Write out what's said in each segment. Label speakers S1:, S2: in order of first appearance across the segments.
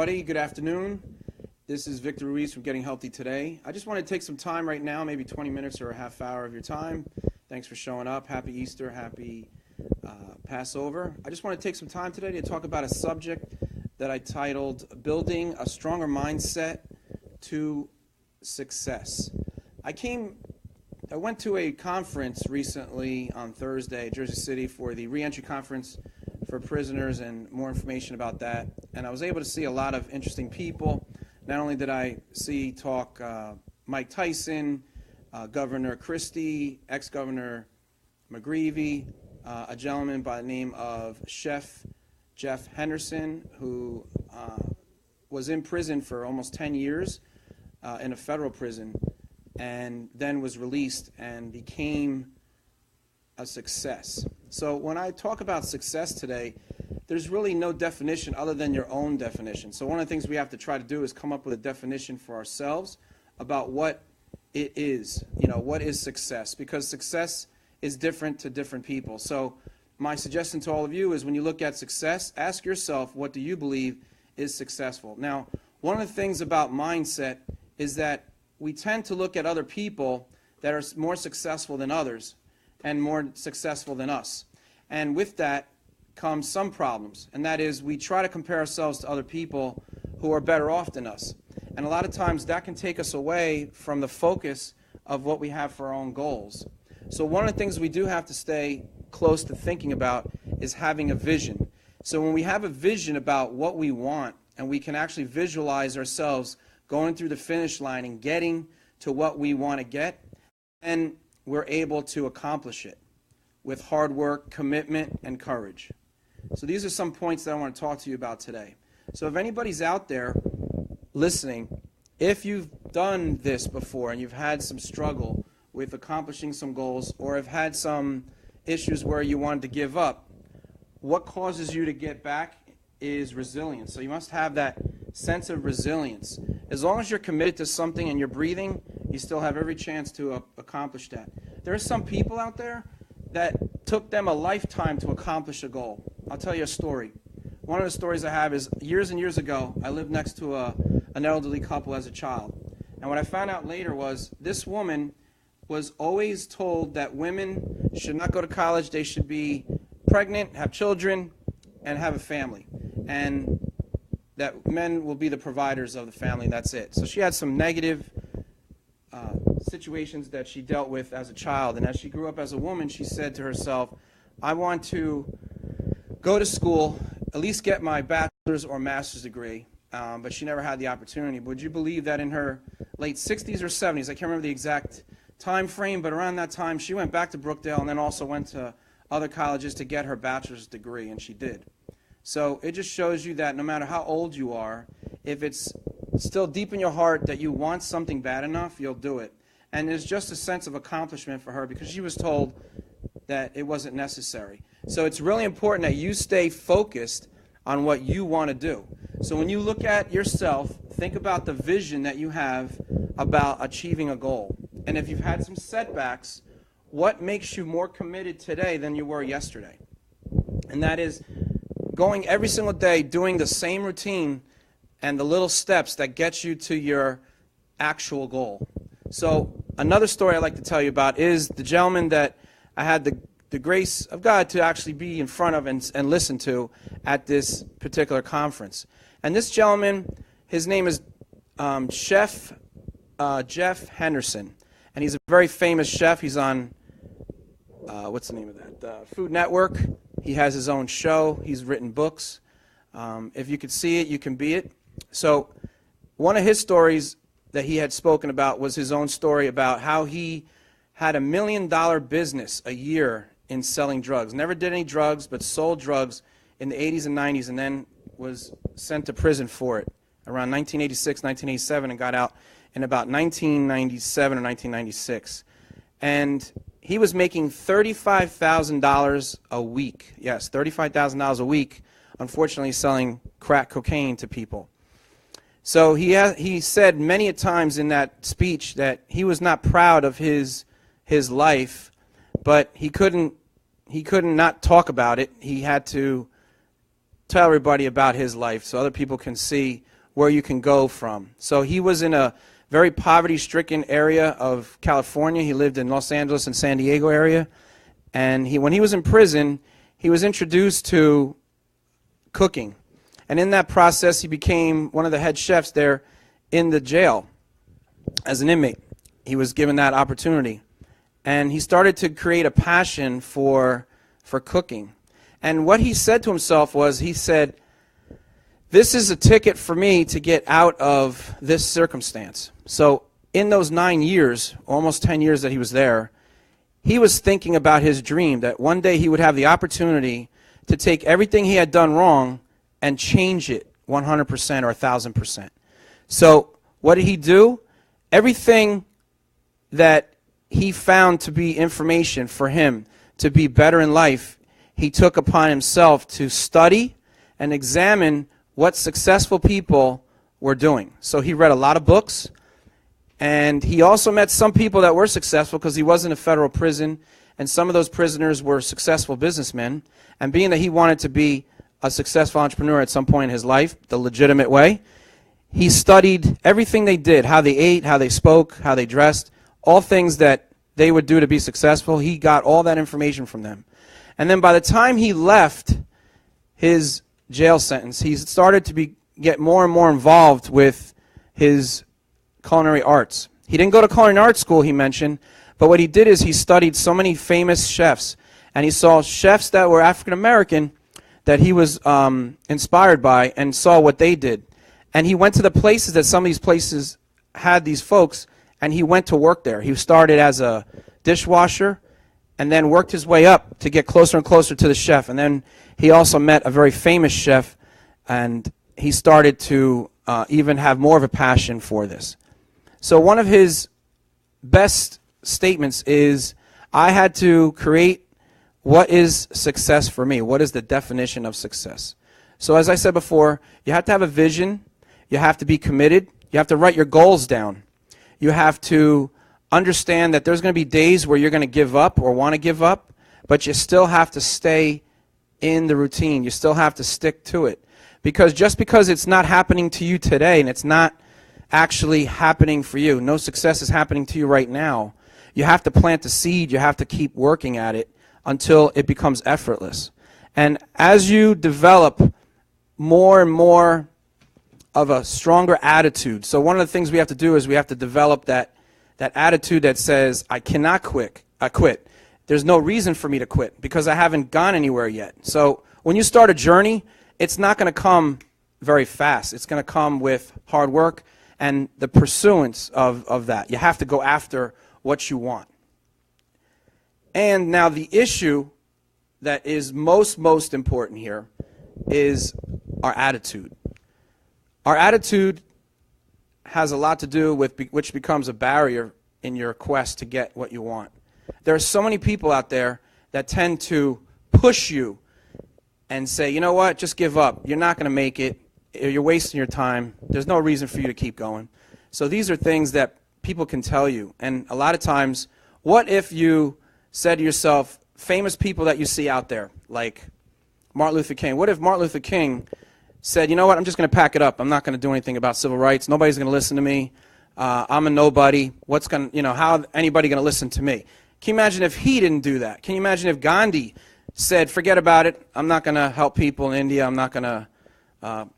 S1: Everybody, good afternoon. This is Victor Ruiz from Getting Healthy Today. I just want to take some time right now, maybe 20 minutes or a half hour of your time. Thanks for showing up. Happy Easter, happy Passover. I just want to take some time today to talk about a subject that I titled Building a Stronger Mindset to Success. I went to a conference recently on Thursday, Jersey City, for the Reentry Conference for prisoners, and more information about that. And I was able to see a lot of interesting people. Not only did I talk Mike Tyson, Governor Christie, ex-Governor McGreevey, a gentleman by the name of Chef Jeff Henderson, who was in prison for almost 10 years in a federal prison, and then was released and became a success. So when I talk about success today, there's really no definition other than your own definition. So one of the things we have to try to do is come up with a definition for ourselves about what it is. What is success? Because success is different to different people. So my suggestion to all of you is when you look at success, ask yourself, what do you believe is successful? Now, one of the things about mindset is that we tend to look at other people that are more successful than others and more successful than us. And with that comes some problems, and that is we try to compare ourselves to other people who are better off than us. And a lot of times that can take us away from the focus of what we have for our own goals. So one of the things we do have to stay close to thinking about is having a vision. So when we have a vision about what we want, and we can actually visualize ourselves going through the finish line and getting to what we want to get, and we're able to accomplish it with hard work, commitment, and courage. So these are some points that I want to talk to you about today. So if anybody's out there listening, if you've done this before and you've had some struggle with accomplishing some goals, or have had some issues where you wanted to give up, what causes you to get back is resilience. So you must have that sense of resilience. As long as you're committed to something and you're breathing, you still have every chance to accomplish that. There are some people out there that took them a lifetime to accomplish a goal. I'll tell you a story. One of the stories I have is years and years ago, I lived next to an elderly couple as a child. And what I found out later was this woman was always told that women should not go to college, they should be pregnant, have children, and have a family. And that men will be the providers of the family, and that's it. So she had some negative situations that she dealt with as a child. And as she grew up as a woman, she said to herself, I want to go to school, at least get my bachelor's or master's degree. But she never had the opportunity. But would you believe that in her late 60s or 70s, I can't remember the exact time frame, but around that time, she went back to Brookdale and then also went to other colleges to get her bachelor's degree, and she did. So it just shows you that no matter how old you are, if it's still deep in your heart that you want something bad enough, you'll do it. And there's just a sense of accomplishment for her because she was told that it wasn't necessary. So it's really important that you stay focused on what you want to do. So when you look at yourself, think about the vision that you have about achieving a goal. And if you've had some setbacks, what makes you more committed today than you were yesterday? And that is going every single day, doing the same routine and the little steps that get you to your actual goal. So another story I'd like to tell you about is the gentleman that I had the grace of God to actually be in front of and listen to at this particular conference. And this gentleman, his name is Chef Jeff Henderson. And he's a very famous chef. He's on, what's the name of that? Food Network. He has his own show. He's written books. If you could see it, you can be it. So one of his stories that he had spoken about was his own story about how he had $1 million business a year in selling drugs. Never did any drugs, but sold drugs in the 80s and 90s, and then was sent to prison for it around 1986, 1987, and got out in about 1997 or 1996. And he was making $35,000 a week. Yes, $35,000 a week, unfortunately selling crack cocaine to people. So he said many a times in that speech that he was not proud of his life, but he couldn't not talk about it. He had to tell everybody about his life so other people can see where you can go from. So he was in a very poverty-stricken area of California. He lived in Los Angeles and San Diego area. And when he was in prison, he was introduced to cooking. And in that process, he became one of the head chefs there in the jail as an inmate. He was given that opportunity. And he started to create a passion for cooking. And what he said to himself was, he said, this is a ticket for me to get out of this circumstance. So in those 9 years, almost 10 years that he was there, he was thinking about his dream that one day he would have the opportunity to take everything he had done wrong and change it 100% or 1,000%. So what did he do? Everything that he found to be information for him to be better in life, he took upon himself to study and examine what successful people were doing. So he read a lot of books, and he also met some people that were successful because he was in a federal prison, and some of those prisoners were successful businessmen. And being that he wanted to be a successful entrepreneur at some point in his life, the legitimate way, he studied everything they did, how they ate, how they spoke, how they dressed, all things that they would do to be successful. He got all that information from them. And then by the time he left his jail sentence, he started to get more and more involved with his culinary arts. He didn't go to culinary arts school, he mentioned, but what he did is he studied so many famous chefs, and he saw chefs that were African American that he was inspired by and saw what they did. And he went to the places that some of these places had these folks, and he went to work there. He started as a dishwasher and then worked his way up to get closer and closer to the chef. And then he also met a very famous chef, and he started to even have more of a passion for this. So one of his best statements is, I had to create what is success for me. What is the definition of success? So as I said before, you have to have a vision. You have to be committed. You have to write your goals down. You have to understand that there's going to be days where you're going to give up or want to give up, but you still have to stay in the routine. You still have to stick to it. Because just because it's not happening to you today and it's not actually happening for you, no success is happening to you right now, you have to plant the seed. You have to keep working at it until it becomes effortless. And as you develop more and more of a stronger attitude, so one of the things we have to do is we have to develop that attitude that says, I cannot quit. There's no reason for me to quit because I haven't gone anywhere yet. So when you start a journey, it's not going to come very fast. It's going to come with hard work and the pursuance of that. You have to go after what you want. And now the issue that is most important here is our attitude. Our attitude has a lot to do with which becomes a barrier in your quest to get what you want. There are so many people out there that tend to push you and say, you know what, just give up. You're not going to make it. You're wasting your time. There's no reason for you to keep going. So these are things that people can tell you. And a lot of times, what if you said to yourself, famous people that you see out there, like Martin Luther King, what if Martin Luther King said, you know what, I'm just going to pack it up. I'm not going to do anything about civil rights. Nobody's going to listen to me. I'm a nobody. How anybody going to listen to me? Can you imagine if he didn't do that? Can you imagine if Gandhi said, forget about it. I'm not going to help people in India. I'm not going to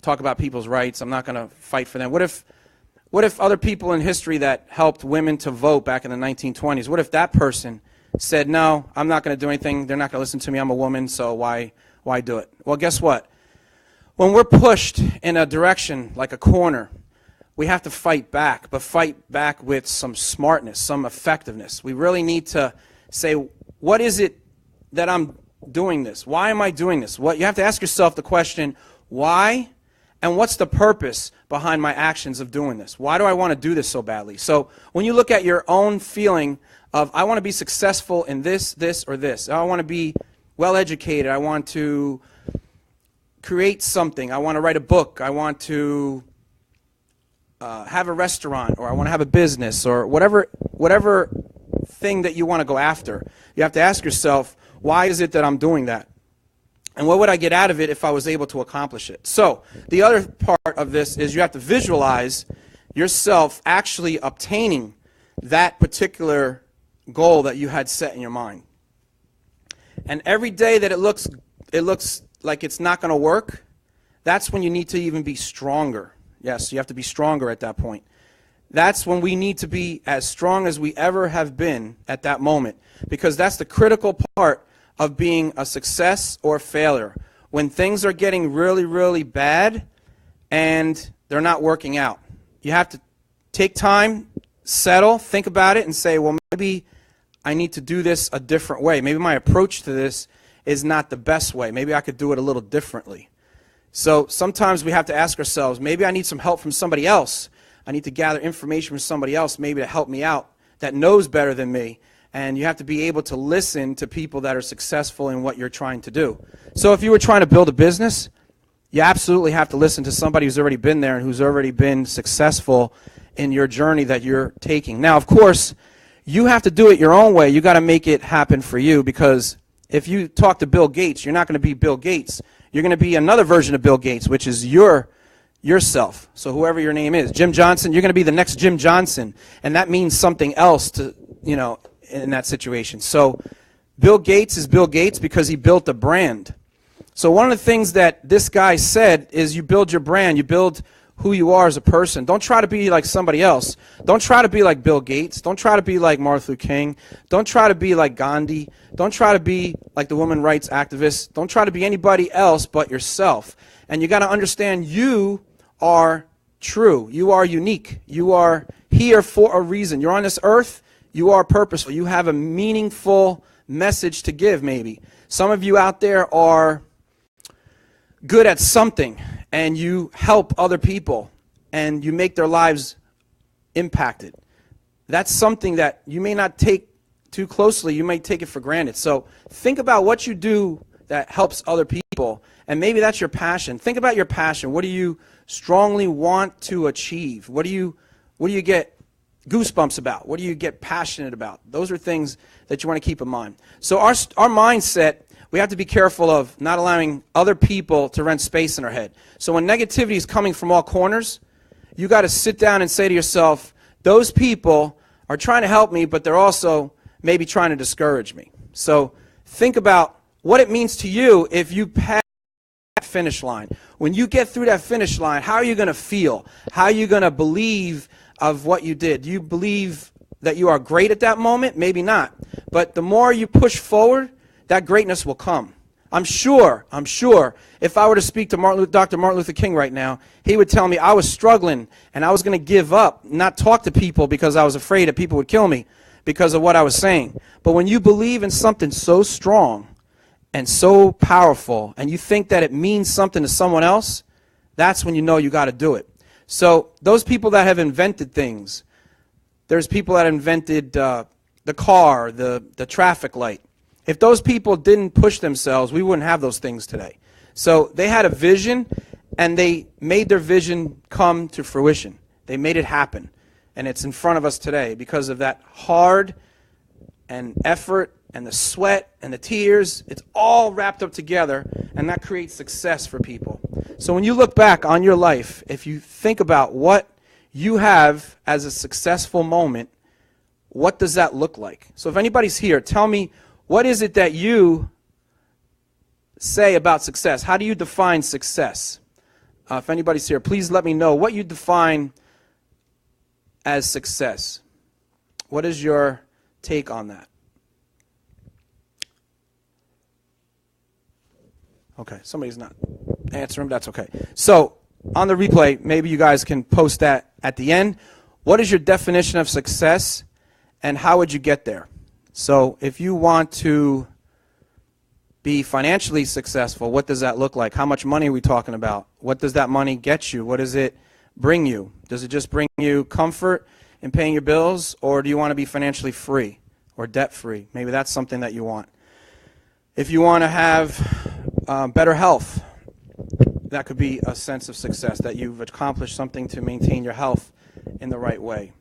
S1: talk about people's rights. I'm not going to fight for them. What if other people in history that helped women to vote back in the 1920s, what if that person said, no, I'm not going to do anything. They're not going to listen to me. I'm a woman, so why do it? Well, guess what? When we're pushed in a direction like a corner, we have to fight back, but fight back with some smartness, some effectiveness. We really need to say, what is it that I'm doing this? Why am I doing this? You have to ask yourself the question, why, and what's the purpose behind my actions of doing this? Why do I want to do this so badly? So when you look at your own feeling of, I want to be successful in this, or this. I want to be well educated. I want to create something. I want to write a book. I want to have a restaurant, or I want to have a business, or whatever thing that you want to go after. You have to ask yourself, why is it that I'm doing that? And what would I get out of it if I was able to accomplish it? So the other part of this is you have to visualize yourself actually obtaining that particular goal that you had set in your mind. And every day that it looks like it's not going to work, that's when you need to even be stronger. Yes, you have to be stronger at that point. That's when we need to be as strong as we ever have been at that moment, because that's the critical part of being a success or failure. When things are getting really, really bad and they're not working out, you have to take time, settle, think about it, and say, well, maybe I need to do this a different way. Maybe my approach to this is not the best way. Maybe I could do it a little differently. So sometimes we have to ask ourselves, maybe I need some help from somebody else. I need to gather information from somebody else maybe to help me out that knows better than me. And you have to be able to listen to people that are successful in what you're trying to do. So if you were trying to build a business, you absolutely have to listen to somebody who's already been there and who's already been successful in your journey that you're taking. Now, of course, you have to do it your own way. You got to make it happen for you, because if you talk to Bill Gates, you're not going to be Bill Gates. You're going to be another version of Bill Gates, which is yourself. So whoever your name is, Jim Johnson, you're going to be the next Jim Johnson, and that means something else to, in that situation. So Bill Gates is Bill Gates because he built a brand. So one of the things that this guy said is you build your brand, you build who you are as a person. Don't try to be like somebody else. Don't try to be like Bill Gates. Don't try to be like Martin Luther King. Don't try to be like Gandhi. Don't try to be like the women rights activists. Don't try to be anybody else but yourself. And you got to understand you are true. You are unique. You are here for a reason. You're on this earth. You are purposeful. You have a meaningful message to give, maybe. Some of you out there are good at something, and you help other people, and you make their lives impacted. That's something that you may not take too closely. You may take it for granted. So think about what you do that helps other people, and maybe that's your passion. Think about your passion. What do you strongly want to achieve? What do you get goosebumps about? What do you get passionate about? Those are things that you want to keep in mind. So our mindset, we have to be careful of not allowing other people to rent space in our head. So when negativity is coming from all corners, you got to sit down and say to yourself, those people are trying to help me, but they're also maybe trying to discourage me. So think about what it means to you if you pass that finish line. When you get through that finish line, how are you going to feel? How are you going to believe of what you did? Do you believe that you are great at that moment? Maybe not. But the more you push forward, that greatness will come. I'm sure, if I were to speak to Dr. Martin Luther King right now, he would tell me I was struggling and I was going to give up, not talk to people because I was afraid that people would kill me because of what I was saying. But when you believe in something so strong and so powerful, and you think that it means something to someone else, that's when you know you got to do it. So those people that have invented things, there's people that invented the car, the traffic light. If those people didn't push themselves, we wouldn't have those things today. So they had a vision, and they made their vision come to fruition. They made it happen. And it's in front of us today because of that hard and effort and the sweat and the tears. It's all wrapped up together, and that creates success for people. So when you look back on your life, if you think about what you have as a successful moment, what does that look like? So if anybody's here, tell me, what is it that you say about success? How do you define success? If anybody's here, please let me know what you define as success. What is your take on that? Okay, somebody's not answering. That's okay. So on the replay, maybe you guys can post that at the end. What is your definition of success, and how would you get there? So if you want to be financially successful, what does that look like? How much money are we talking about? What does that money get you? What does it bring you? Does it just bring you comfort in paying your bills, or do you want to be financially free or debt-free? Maybe that's something that you want. If you want to have better health, that could be a sense of success, that you've accomplished something to maintain your health in the right way.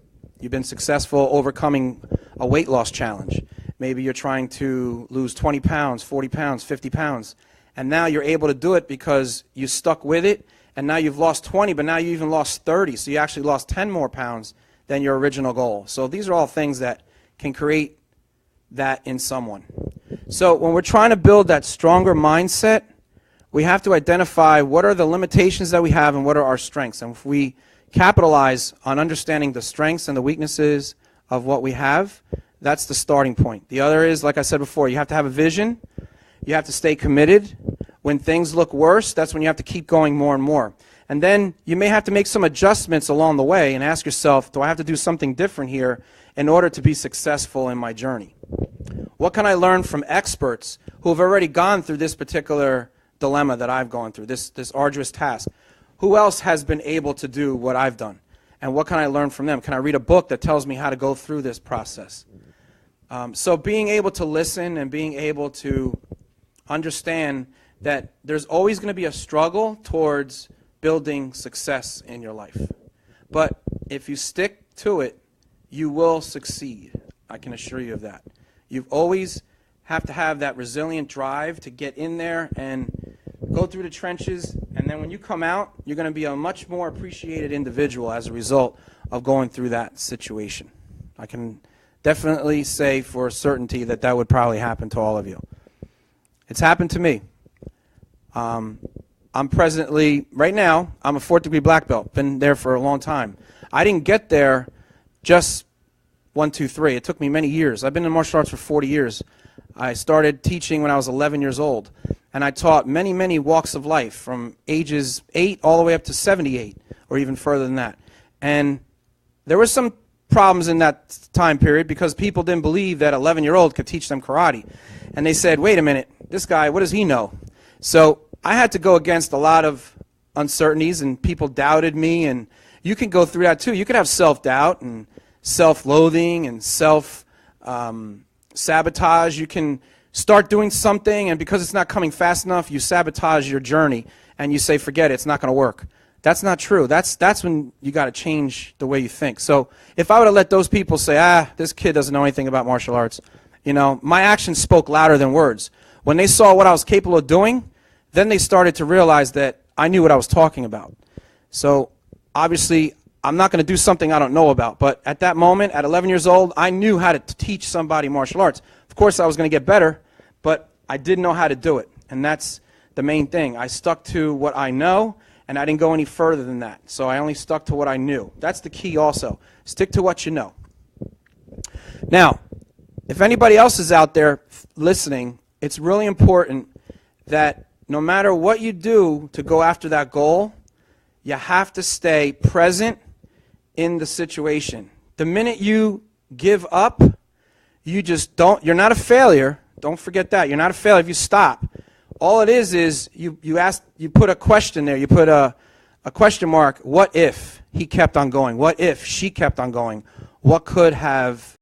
S1: You've been successful overcoming a weight loss challenge. Maybe you're trying to lose 20 pounds, 40 pounds, 50 pounds, And now you're able to do it because you stuck with it, and now you've lost 20, but now you even lost 30. So you actually lost 10 more pounds than your original goal. So these are all things that can create that in someone. So when we're trying to build that stronger mindset, we have to identify what are the limitations that we have and what are our strengths. And if we capitalize on understanding the strengths and the weaknesses of what we have, that's the starting point. The other is, like I said before, you have to have a vision. You have to stay committed. When things look worse, that's when you have to keep going more and more. And then you may have to make some adjustments along the way and ask yourself, do I have to do something different here in order to be successful in my journey? What can I learn from experts who have already gone through this particular dilemma that I've gone through, this arduous task? Who else has been able to do what I've done? And what can I learn from them? Can I read a book that tells me how to go through this process? So being able to listen and being able to understand that there's always going to be a struggle towards building success in your life. But if you stick to it, you will succeed. I can assure you of that. You always have to have that resilient drive to get in there and go through the trenches, and then when you come out, you're going to be a much more appreciated individual as a result of going through that situation. I can definitely say for certainty that that would probably happen to all of you. It's happened to me. I'm presently, right now, I'm a 4th degree black belt, been there for a long time. I didn't get there just 1, 2, 3. It took me many years. I've been in martial arts for 40 years. I started teaching when I was 11 years old, and I taught many, many walks of life from ages 8 all the way up to 78, or even further than that. And there were some problems in that time period because people didn't believe that an 11-year-old could teach them karate. And they said, wait a minute, this guy, what does he know? So I had to go against a lot of uncertainties, and people doubted me, and you can go through that too. You could have self-doubt and self-loathing and self-sabotage. You can start doing something, and because it's not coming fast enough, you sabotage your journey, and you say, forget it, it's not going to work. That's not true. That's when you got to change the way you think. So if I would have let those people say, this kid doesn't know anything about martial arts, you know, my actions spoke louder than words. When they saw what I was capable of doing, then they started to realize that I knew what I was talking about. So obviously, I'm not going to do something I don't know about. But at that moment, at 11 years old, I knew how to teach somebody martial arts. Of course, I was going to get better, but I didn't know how to do it. And that's the main thing. I stuck to what I know, and I didn't go any further than that. So I only stuck to what I knew. That's the key also. Stick to what you know. Now, if anybody else is out there listening, it's really important that no matter what you do to go after that goal, you have to stay present in the situation. The minute you give up, you just don't, you're not a failure. Don't forget that. You're not a failure if you stop. All it is you put a question there. You put a question mark. What if he kept on going? What if she kept on going? What could have